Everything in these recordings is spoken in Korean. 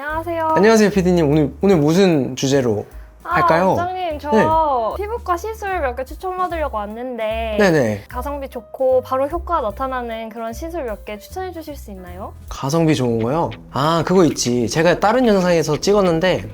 안녕하세요. 안녕하세요, PD님. 오늘 무슨 주제로 할까요? 원장님, 저 피부과 시술 몇 개 추천받으려고 왔는데 네네. 가성비 좋고 바로 효과 나타나는 그런 시술 몇 개 추천해 주실 수 있나요? 가성비 좋은 거요? 아, 그거 있지. 제가 다른 영상에서 찍었는데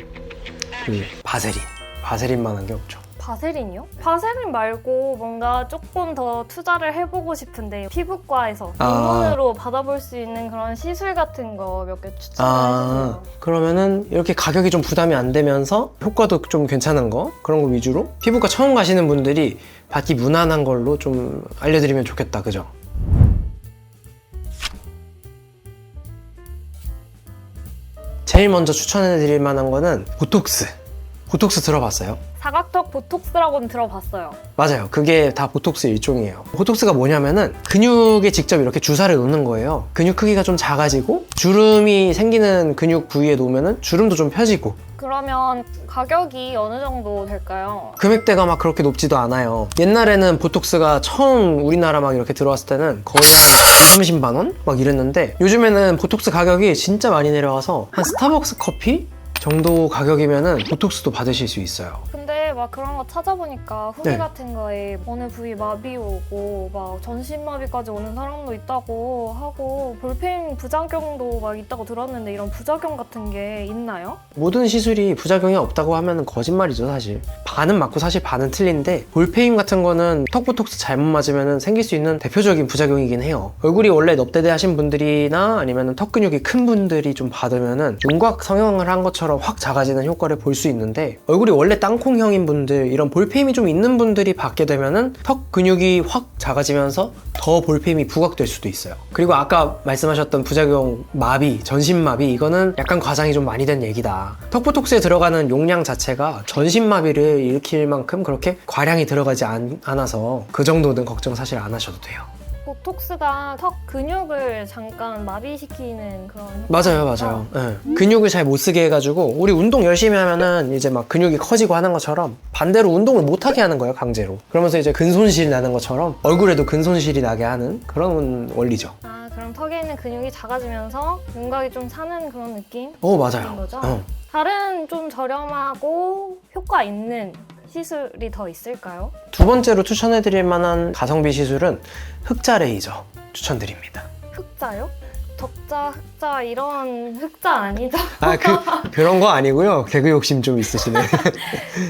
바세린만한 게 없죠. 바세린이요? 바세린 말고 뭔가 조금 더 투자를 해보고 싶은데 피부과에서 입문으로 받아볼 수 있는 그런 시술 같은 거 몇 개 추천해주세요. 그러면은 이렇게 가격이 좀 부담이 안 되면서 효과도 좀 괜찮은 거, 그런 거 위주로 피부과 처음 가시는 분들이 받기 무난한 걸로 좀 알려드리면 좋겠다, 그죠? 제일 먼저 추천해드릴 만한 거는 보톡스 들어봤어요? 사각턱 보톡스라고는 들어봤어요. 맞아요. 그게 다 보톡스 일종이에요. 보톡스가 뭐냐면은 근육에 직접 이렇게 주사를 놓는 거예요. 근육 크기가 좀 작아지고 주름이 생기는 근육 부위에 놓으면은 주름도 좀 펴지고. 그러면 가격이 어느 정도 될까요? 금액대가 막 그렇게 높지도 않아요. 옛날에는 보톡스가 처음 우리나라 막 이렇게 들어왔을 때는 거의 한 30만 원? 막 이랬는데 요즘에는 보톡스 가격이 진짜 많이 내려와서 한 스타벅스 커피 정도 가격이면은 보톡스도 받으실 수 있어요. 근데 막 그런 거 찾아보니까 후기 네. 같은 거에 어느 부위 마비 오고 막 전신마비까지 오는 사람도 있다고 하고 볼펜 부작용도 막 있다고 들었는데 이런 부작용 같은 게 있나요? 모든 시술이 부작용이 없다고 하면 거짓말이죠, 사실. 반은 맞고 사실 반은 틀린데 볼페임 같은 거는 턱보톡스 잘못 맞으면 생길 수 있는 대표적인 부작용이긴 해요. 얼굴이 원래 넙대대 하신 분들이나 아니면 턱 근육이 큰 분들이 좀 받으면은 윤곽 성형을 한 것처럼 확 작아지는 효과를 볼 수 있는데 얼굴이 원래 땅콩형인 분들, 이런 볼페임이 좀 있는 분들이 받게 되면은 턱 근육이 확 작아지면서 더 볼페임이 부각될 수도 있어요. 그리고 아까 말씀하셨던 부작용 마비, 전신마비, 이거는 약간 과장이 좀 많이 된 얘기다. 턱보톡스에 들어가는 용량 자체가 전신마비를 일으킬 만큼 그렇게 과량이 들어가지 않아서 그 정도는 걱정 사실 안 하셔도 돼요. 보톡스가 턱 근육을 잠깐 마비시키는 그런 맞아요. 네. 근육을 잘 못 쓰게 해가지고 우리 운동 열심히 하면은 이제 막 근육이 커지고 하는 것처럼 반대로 운동을 못 하게 하는 거예요, 강제로. 그러면서 이제 근손실이 나는 것처럼 얼굴에도 근손실이 나게 하는 그런 원리죠. 그럼 턱에 있는 근육이 작아지면서 윤곽이 좀 사는 그런 느낌? 맞아요. 거죠? 다른 좀 저렴하고 효과 있는 시술이 더 있을까요? 두 번째로 추천해드릴 만한 가성비 시술은 흑자 레이저 추천드립니다. 흑자요? 덕자, 흑자 이런 흑자 아니죠? 그런 거 아니고요. 개그 욕심 좀 있으시네.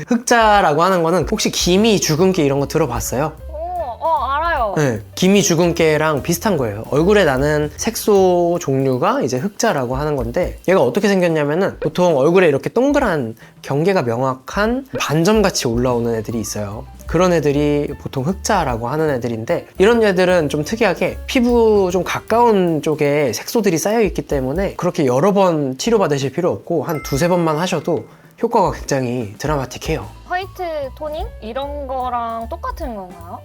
흑자라고 하는 거는 혹시 기미, 주근깨 이런 거 들어봤어요? 알아요. 네, 기미, 주근깨랑 비슷한 거예요. 얼굴에 나는 색소 종류가 이제 흑자라고 하는 건데 얘가 어떻게 생겼냐면은 보통 얼굴에 이렇게 동그란 경계가 명확한 반점같이 올라오는 애들이 있어요. 그런 애들이 보통 흑자라고 하는 애들인데 이런 애들은 좀 특이하게 피부 좀 가까운 쪽에 색소들이 쌓여 있기 때문에 그렇게 여러 번 치료받으실 필요 없고 한 두세 번만 하셔도 효과가 굉장히 드라마틱해요. 화이트 토닝? 이런 거랑 똑같은 건가요?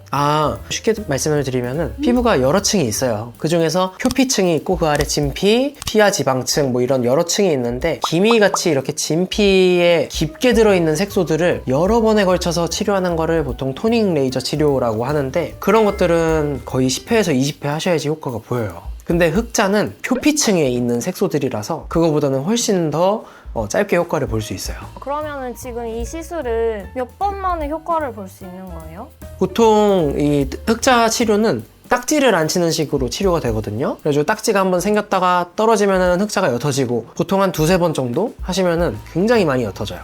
쉽게 말씀을 드리면은 피부가 여러 층이 있어요. 그 중에서 표피층이 있고 그 아래 진피, 피하 지방층 뭐 이런 여러 층이 있는데 기미같이 이렇게 진피에 깊게 들어있는 색소들을 여러 번에 걸쳐서 치료하는 거를 보통 토닝 레이저 치료라고 하는데 그런 것들은 거의 10회에서 20회 하셔야지 효과가 보여요. 근데 흑자는 표피층에 있는 색소들이라서 그거보다는 훨씬 더 짧게 효과를 볼 수 있어요. 그러면은 지금 이 시술은 몇 번 만에 효과를 볼 수 있는 거예요? 보통 이 흑자 치료는 딱지를 안 치는 식으로 치료가 되거든요. 그래서 딱지가 한번 생겼다가 떨어지면은 흑자가 옅어지고 보통 한 두세 번 정도 하시면은 굉장히 많이 옅어져요.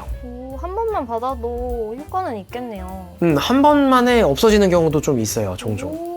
한 번만 받아도 효과는 있겠네요. 한 번만에 없어지는 경우도 좀 있어요, 종종.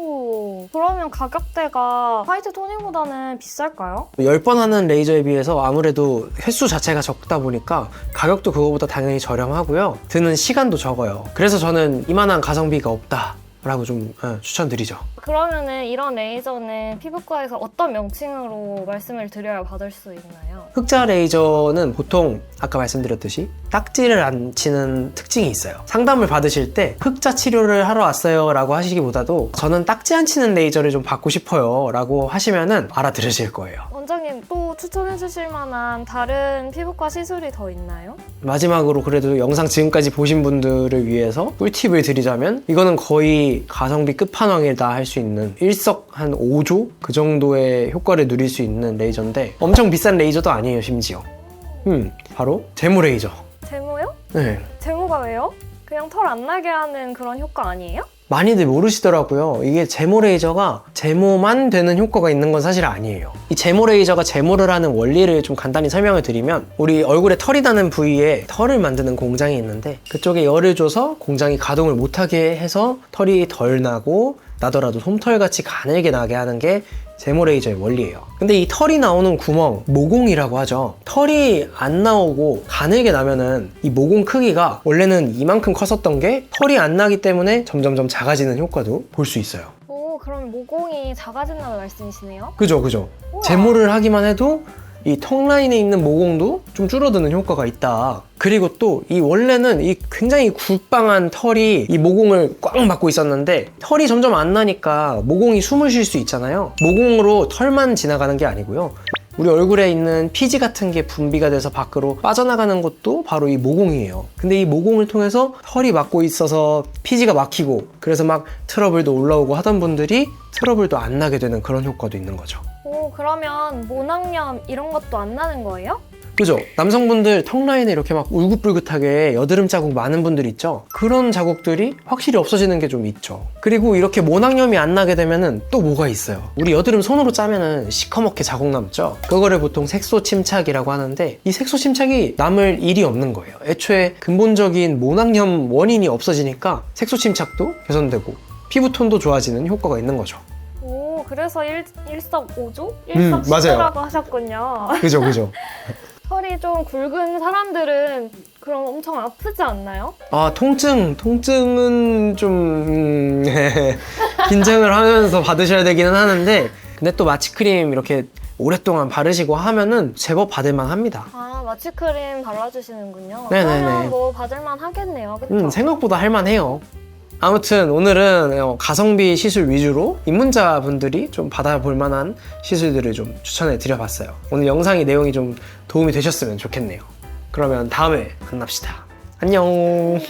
그러면 가격대가 화이트 토닝보다는 비쌀까요? 10번 하는 레이저에 비해서 아무래도 횟수 자체가 적다 보니까 가격도 그거보다 당연히 저렴하고요. 드는 시간도 적어요. 그래서 저는 이만한 가성비가 없다 라고 좀 추천드리죠. 그러면은 이런 레이저는 피부과에서 어떤 명칭으로 말씀을 드려야 받을 수 있나요? 흑자 레이저는 보통 아까 말씀드렸듯이 딱지를 안 치는 특징이 있어요. 상담을 받으실 때 흑자 치료를 하러 왔어요 라고 하시기보다도 저는 딱지 안 치는 레이저를 좀 받고 싶어요 라고 하시면은 알아들으실 거예요. 원장님 또 추천해 주실 만한 다른 피부과 시술이 더 있나요? 마지막으로 그래도 영상 지금까지 보신 분들을 위해서 꿀팁을 드리자면 이거는 거의 가성비 끝판왕이다 할 수 있는 일석 한 5조? 그 정도의 효과를 누릴 수 있는 레이저인데 엄청 비싼 레이저도 아니에요, 심지어. 바로 제모레이저. 제모요? 네. 제모가 왜요? 그냥 털 안 나게 하는 그런 효과 아니에요? 많이들 모르시더라고요. 이게 제모레이저가 제모만 되는 효과가 있는 건 사실 아니에요. 이 제모레이저가 제모를 하는 원리를 좀 간단히 설명을 드리면, 우리 얼굴에 털이 나는 부위에 털을 만드는 공장이 있는데 그쪽에 열을 줘서 공장이 가동을 못하게 해서 털이 덜 나고, 나더라도 솜털같이 가늘게 나게 하는 게 제모레이저의 원리예요. 근데 이 털이 나오는 구멍, 모공이라고 하죠. 털이 안 나오고 가늘게 나면은 이 모공 크기가 원래는 이만큼 컸었던 게 털이 안 나기 때문에 점점점 작아지는 효과도 볼 수 있어요. 오, 그럼 모공이 작아진다는 말씀이시네요? 그죠. 우와. 제모를 하기만 해도 이 턱 라인에 있는 모공도 좀 줄어드는 효과가 있다. 그리고 또 이 원래는 이 굉장히 굴빵한 털이 이 모공을 꽉 막고 있었는데, 털이 점점 안 나니까 모공이 숨을 쉴 수 있잖아요. 모공으로 털만 지나가는 게 아니고요. 우리 얼굴에 있는 피지 같은 게 분비가 돼서 밖으로 빠져나가는 것도 바로 이 모공이에요. 근데 이 모공을 통해서 털이 막고 있어서 피지가 막히고, 그래서 막 트러블도 올라오고 하던 분들이 트러블도 안 나게 되는 그런 효과도 있는 거죠. 오, 그러면 모낭염 이런 것도 안 나는 거예요? 그죠? 남성분들 턱 라인에 이렇게 막 울긋불긋하게 여드름 자국 많은 분들 있죠? 그런 자국들이 확실히 없어지는 게 좀 있죠. 그리고 이렇게 모낭염이 안 나게 되면은 또 뭐가 있어요. 우리 여드름 손으로 짜면은 시커멓게 자국 남죠? 그거를 보통 색소 침착이라고 하는데, 이 색소 침착이 남을 일이 없는 거예요. 애초에 근본적인 모낭염 원인이 없어지니까 색소 침착도 개선되고 피부톤도 좋아지는 효과가 있는 거죠. 오, 그래서 일석오조? 맞아요. 일석시조라고 하셨군요. 그죠. 털이 좀 굵은 사람들은 그럼 엄청 아프지 않나요? 통증은 좀 긴장을 하면서 받으셔야 되기는 하는데, 근데 또 마취크림 이렇게 오랫동안 바르시고 하면은 제법 받을만 합니다. 아, 마취크림 발라주시는군요. 네네네. 그러면 뭐 받을만 하겠네요. 그쵸? 생각보다 할만해요. 아무튼 오늘은 가성비 시술 위주로 입문자분들이 좀 받아볼 만한 시술들을 좀 추천해 드려봤어요. 오늘 영상의 내용이 좀 도움이 되셨으면 좋겠네요. 그러면 다음에 만납시다. 안녕.